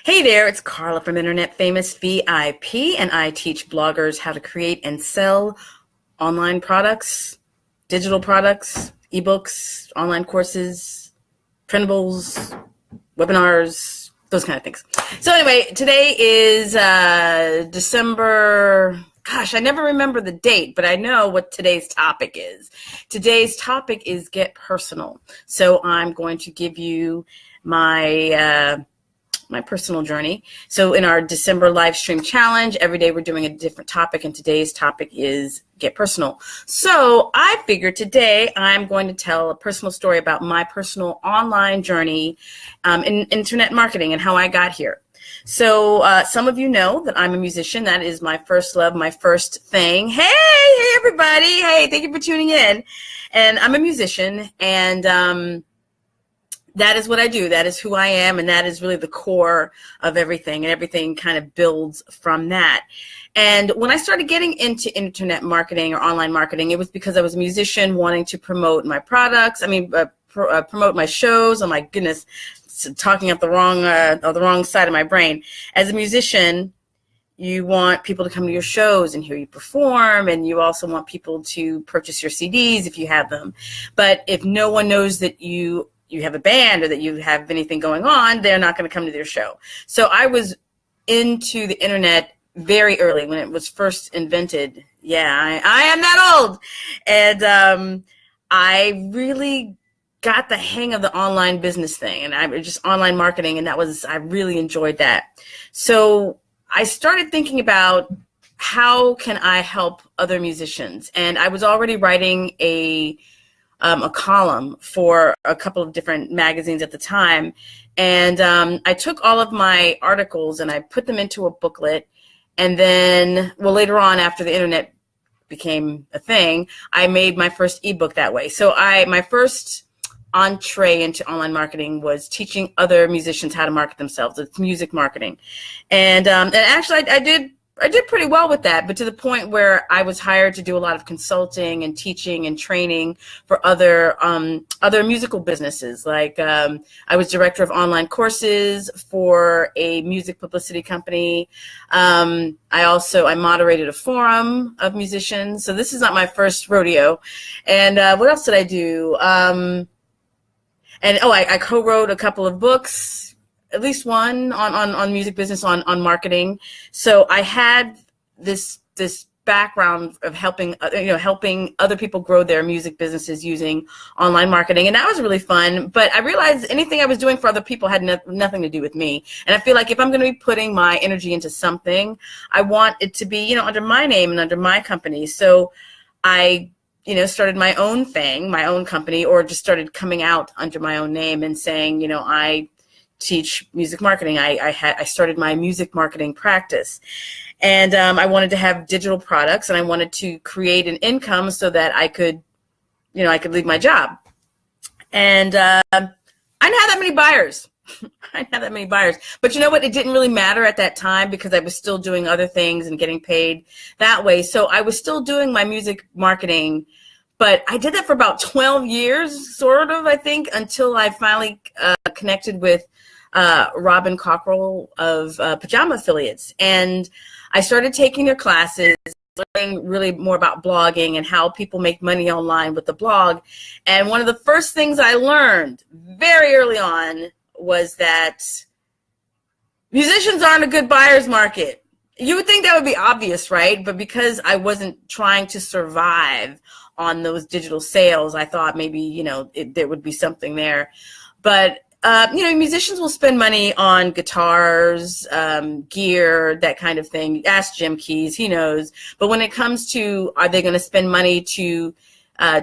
Hey there, it's Carla from Internet Famous VIP, and I teach bloggers how to create and sell online products, digital products, ebooks, online courses, printables, webinars, those kind of things. So anyway, today is December. Gosh, I never remember the date, but I know what today's topic is. Today's topic is Get Personal. So I'm going to give you my personal journey. So in our December live stream challenge, every day we're doing a different topic, and today's topic is Get Personal. So I figured today I'm going to tell a personal story about my personal online journey in internet marketing and how I got here. So some of you know that I'm a musician. That is my first love, my first thing. Hey everybody. Hey, thank you for tuning in. And I'm a musician, and that is what I do. That is who I am, and that is really the core of everything, and everything kind of builds from that. And when I started getting into internet marketing or online marketing, it was because I was a musician wanting to promote my products. Promote my shows. Oh my goodness, talking up the wrong side of my brain. As a musician, you want people to come to your shows and hear you perform, and you also want people to purchase your CDs if you have them. But if no one knows that you have a band or that you have anything going on, they're not going to come to their show. So I was into the internet very early when it was first invented. Yeah, I am that old. And I really got the hang of the online business thing, and I just online marketing, and I really enjoyed that. So I started thinking about how can I help other musicians? And I was already writing a column for a couple of different magazines at the time. And I took all of my articles and I put them into a booklet. And then, later on, after the internet became a thing, I made my first ebook that way. So my first entree into online marketing was teaching other musicians how to market themselves. It's music marketing. And actually I did pretty well with that, but to the point where I was hired to do a lot of consulting and teaching and training for other musical businesses. Like I was director of online courses for a music publicity company. I moderated a forum of musicians. So this is not my first rodeo. And what else did I do? I co-wrote a couple of books. At least one on music business, on marketing. So I had this background of helping other people grow their music businesses using online marketing, and that was really fun. But I realized anything I was doing for other people had nothing to do with me. And I feel like if I'm going to be putting my energy into something, I want it to be under my name and under my company. So I started my own thing, my own company, or just started coming out under my own name and saying, I teach music marketing. I started my music marketing practice, and I wanted to have digital products, and I wanted to create an income so that I could leave my job. And I didn't have that many buyers. I didn't have that many buyers. But you know what? It didn't really matter at that time because I was still doing other things and getting paid that way. So I was still doing my music marketing, but I did that for about 12 years, sort of, I think, until I finally connected with Robin Cockrell of Pajama Affiliates. And I started taking their classes, learning really more about blogging and how people make money online with the blog. And one of the first things I learned very early on was that musicians aren't a good buyer's market. You would think that would be obvious, right? But because I wasn't trying to survive on those digital sales, I thought maybe, there would be something there. But musicians will spend money on guitars, gear, that kind of thing. Ask Jim Keys, he knows. But when it comes to, are they going to spend money to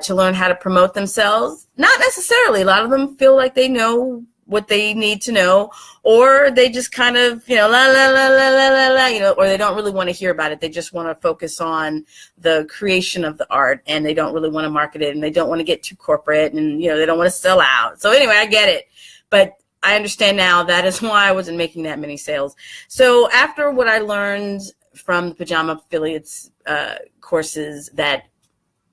learn how to promote themselves? Not necessarily. A lot of them feel like they know what they need to know, or they just kind of, la, la, la, la, la, la, la, or they don't really want to hear about it. They just want to focus on the creation of the art, and they don't really want to market it, and they don't want to get too corporate, and, they don't want to sell out. So anyway, I get it. But I understand now that is why I wasn't making that many sales. So after what I learned from the Pajama Affiliates courses, that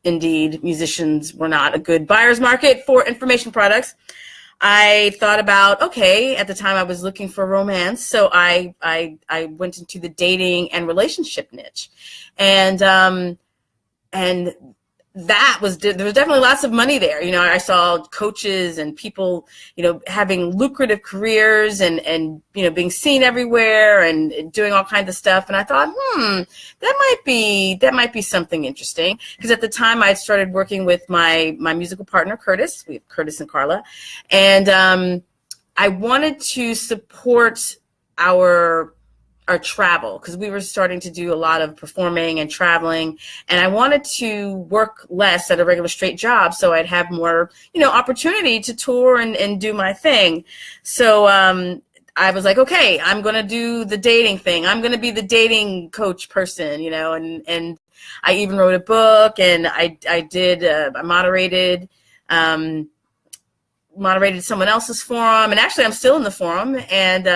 indeed musicians were not a good buyer's market for information products, I thought about, okay, at the time I was looking for romance, so I went into the dating and relationship niche, and and that was, there was definitely lots of money there. You know, I saw coaches and people, you know, having lucrative careers and you know, being seen everywhere and doing all kinds of stuff. And I thought, that might be something interesting. Because at the time I started working with my musical partner, Curtis. We have Curtis and Carla. And I wanted to support our travel, because we were starting to do a lot of performing and traveling, and I wanted to work less at a regular straight job so I'd have more, you know, opportunity to tour and do my thing. So I was like, okay, I'm going to do the dating thing. I'm going to be the dating coach person, you know, and I even wrote a book, and I moderated someone else's forum, and actually I'm still in the forum, and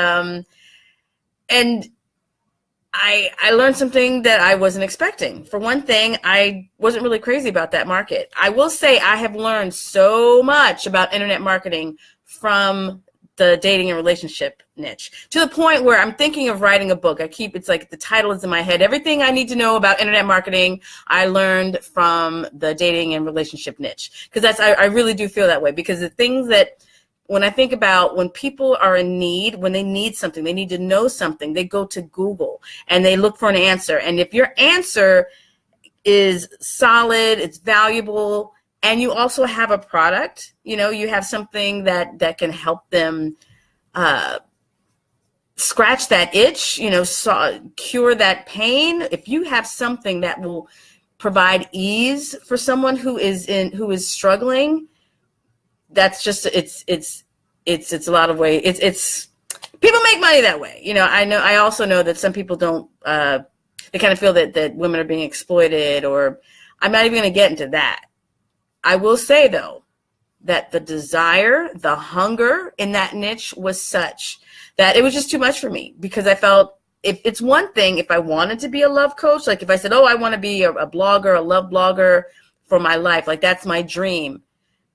I learned something that I wasn't expecting. For one thing, I wasn't really crazy about that market. I will say I have learned so much about internet marketing from the dating and relationship niche, to the point where I'm thinking of writing a book. It's like the title is in my head. Everything I need to know about internet marketing, I learned from the dating and relationship niche. Because I really do feel that way, because the things that, when I think about when people are in need, when they need something, they need to know something, they go to Google and they look for an answer. And if your answer is solid, it's valuable, and you also have a product, you know, you have something that can help them scratch that itch, you know, cure that pain. If you have something that will provide ease for someone who is struggling, that's just, it's a lot of ways. It's people make money that way. You know, I also know that some people don't, they kind of feel that women are being exploited, or I'm not even going to get into that. I will say though, that the desire, the hunger in that niche was such that it was just too much for me, because I felt, if it's one thing, if I wanted to be a love coach, like if I said, oh, I want to be a blogger, a love blogger for my life, like that's my dream.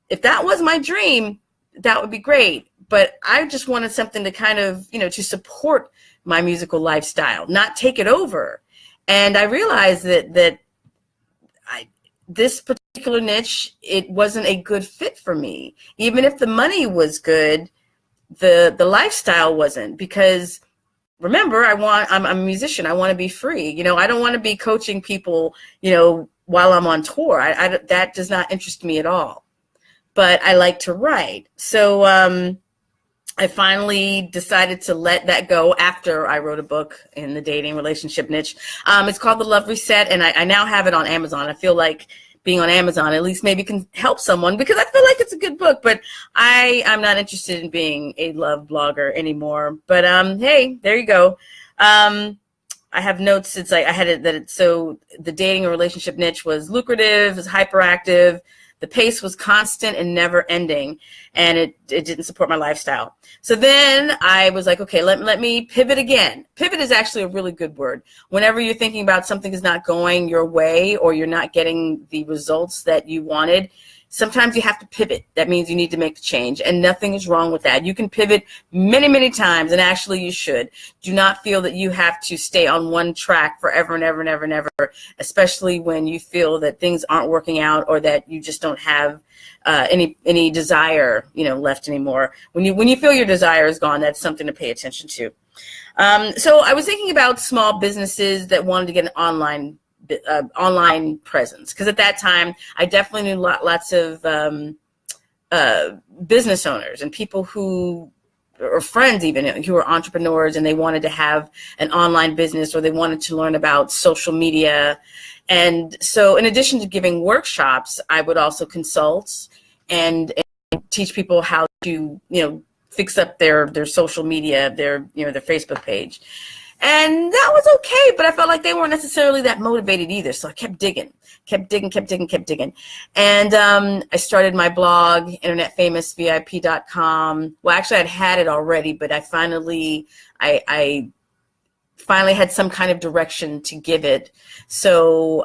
If that was my dream, that would be great. But I just wanted something to kind of, you know, to support my musical lifestyle, not take it over. And I realized that this particular niche, it wasn't a good fit for me. Even if the money was good, the lifestyle wasn't, because remember, I'm a musician. I want to be free. You know, I don't want to be coaching people, you know, while I'm on tour. That does not interest me at all. But I like to write. So I finally decided to let that go after I wrote a book in the dating relationship niche. It's called The Love Reset, and I now have it on Amazon. I feel like being on Amazon at least maybe can help someone, because I feel like it's a good book, but I'm not interested in being a love blogger anymore. But hey, there you go. I have notes. It's like I had it that so the dating and relationship niche was lucrative, was hyperactive. The pace was constant and never ending, and it didn't support my lifestyle. So then I was like, okay, let me pivot again. Pivot is actually a really good word. Whenever you're thinking about something is not going your way, or you're not getting the results that you wanted, sometimes you have to pivot. That means you need to make the change, and nothing is wrong with that. You can pivot many, many times, and actually you should. Do not feel that you have to stay on one track forever and ever and ever and ever, especially when you feel that things aren't working out, or that you just don't have any desire, you know, left anymore. When you feel your desire is gone, that's something to pay attention to. So I was thinking about small businesses that wanted to get an online presence, because at that time I definitely knew lots of business owners and people who, or friends even, who were entrepreneurs, and they wanted to have an online business, or they wanted to learn about social media. And so in addition to giving workshops, I would also consult and teach people how to, you know, fix up their social media, their Facebook page. And that was okay, but I felt like they weren't necessarily that motivated either. So I kept digging. And I started my blog, internetfamousvip.com. Well, actually, I'd had it already, but I finally had some kind of direction to give it. So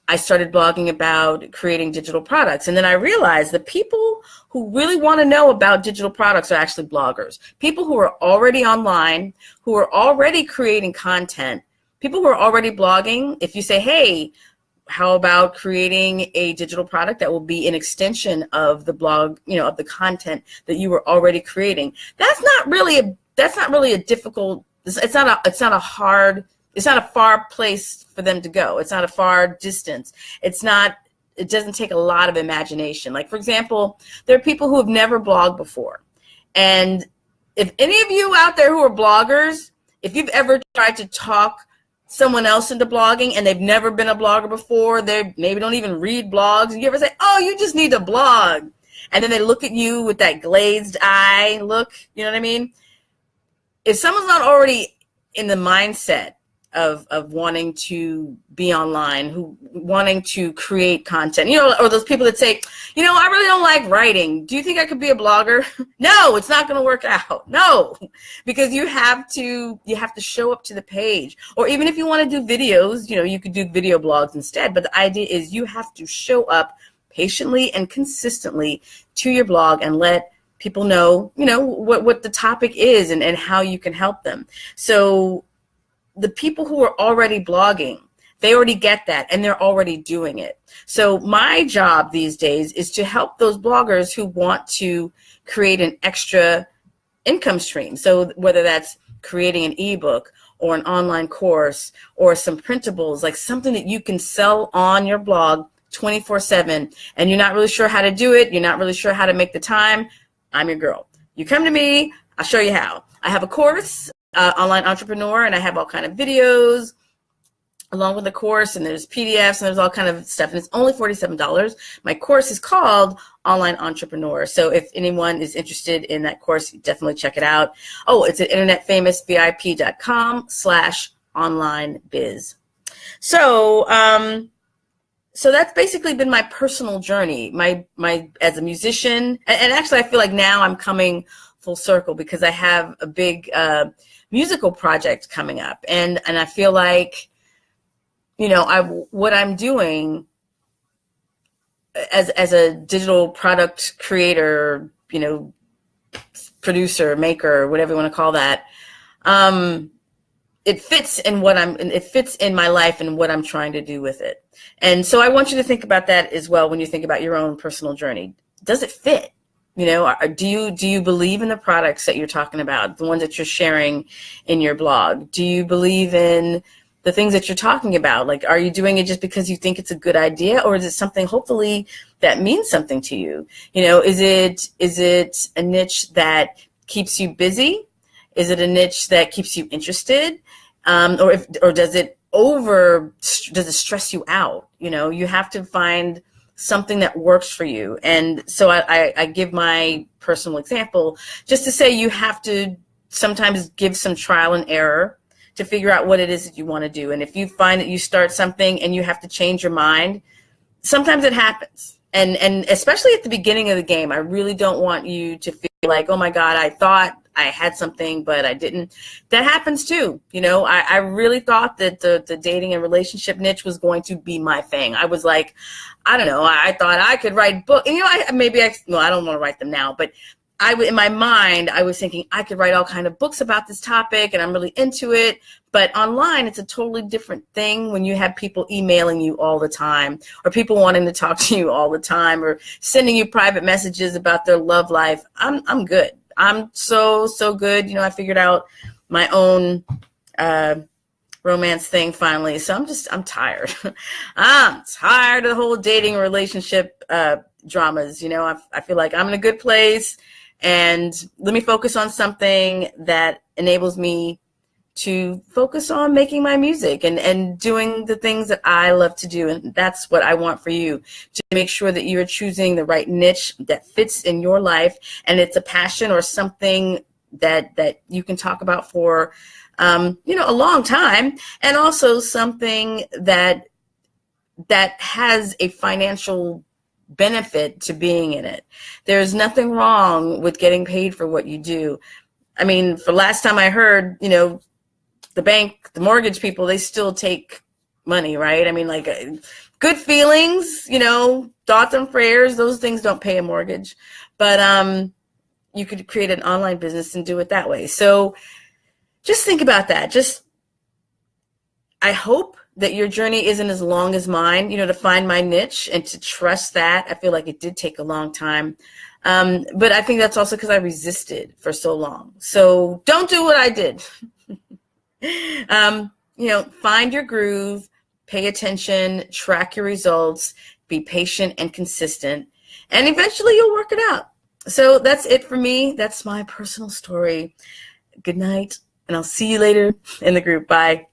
I I started blogging about creating digital products. And then I realized the people who really want to know about digital products are actually bloggers. People who are already online, who are already creating content, people who are already blogging. If you say, hey, how about creating a digital product that will be an extension of the blog, of the content that you were already creating? That's not really a difficult, it's not a far place for them to go. It's not a far distance. It doesn't take a lot of imagination. Like, for example, there are people who have never blogged before. And if any of you out there who are bloggers, if you've ever tried to talk someone else into blogging and they've never been a blogger before, they maybe don't even read blogs, and you ever say, oh, you just need to blog. And then they look at you with that glazed eye look, you know what I mean? If someone's not already in the mindset of wanting to be online, wanting to create content, or those people that say, I really don't like writing. Do you think I could be a blogger? No, it's not going to work out. No, because you have to show up to the page. Or even if you want to do videos, you could do video blogs instead. But the idea is you have to show up patiently and consistently to your blog and let people know, what the topic is and how you can help them. So the people who are already blogging, they already get that and they're already doing it. So my job these days is to help those bloggers who want to create an extra income stream. So whether that's creating an ebook or an online course or some printables, like something that you can sell on your blog 24/7, and you're not really sure how to do it, you're not really sure how to make the time, I'm your girl. You come to me, I'll show you how. I have a course, Online Entrepreneur, and I have all kind of videos along with the course, and there's PDFs and there's all kind of stuff, and it's only $47. My course is called Online Entrepreneur. So if anyone is interested in that course, definitely check it out. Oh, it's at internetfamousvip.com/onlinebiz. So that's basically been my personal journey, my as a musician. And actually, I feel like now I'm coming full circle because I have a big musical project coming up, and I feel like, what I'm doing as a digital product creator, producer, maker, whatever you want to call that, it fits in my life and what I'm trying to do with it. And so I want you to think about that as well when you think about your own personal journey. Does it fit? Do you believe in the products that you're talking about, the ones that you're sharing in your blog? Do you believe in the things that you're talking about? Like, are you doing it just because you think it's a good idea, or is it something hopefully that means something to you? Is it a niche that keeps you busy? Is it a niche that keeps you interested? Or does it stress you out? You have to find something that works for you. And so I give my personal example just to say you have to sometimes give some trial and error to figure out what it is that you want to do. And if you find that you start something and you have to change your mind, sometimes it happens. And especially at the beginning of the game, I really don't want you to feel like, oh my God, I thought I had something, but I didn't. That happens too. I really thought that the dating and relationship niche was going to be my thing. I was like, I don't know. I thought I could write books. I don't want to write them now, but in my mind, I was thinking I could write all kind of books about this topic, and I'm really into it. But online, it's a totally different thing when you have people emailing you all the time, or people wanting to talk to you all the time, or sending you private messages about their love life. I'm good. I'm so good. I figured out my own romance thing finally. So I'm tired. I'm tired of the whole dating relationship dramas. I feel like I'm in a good place, and let me focus on something that enables me to focus on making my music and doing the things that I love to do. And that's what I want for you, to make sure that you're choosing the right niche that fits in your life, and it's a passion or something that you can talk about for a long time, and also something that has a financial benefit to being in it. There's nothing wrong with getting paid for what you do. I mean, for last time I heard, the bank, the mortgage people, they still take money, right? I mean, like good feelings, thoughts and prayers, those things don't pay a mortgage. But you could create an online business and do it that way. So just think about that. I hope that your journey isn't as long as mine, to find my niche and to trust that. I feel like it did take a long time. But I think that's also because I resisted for so long. So don't do what I did. Find your groove, pay attention, track your results, be patient and consistent, and eventually you'll work it out. So that's it for me. That's my personal story. Good night, and I'll see you later in the group. Bye.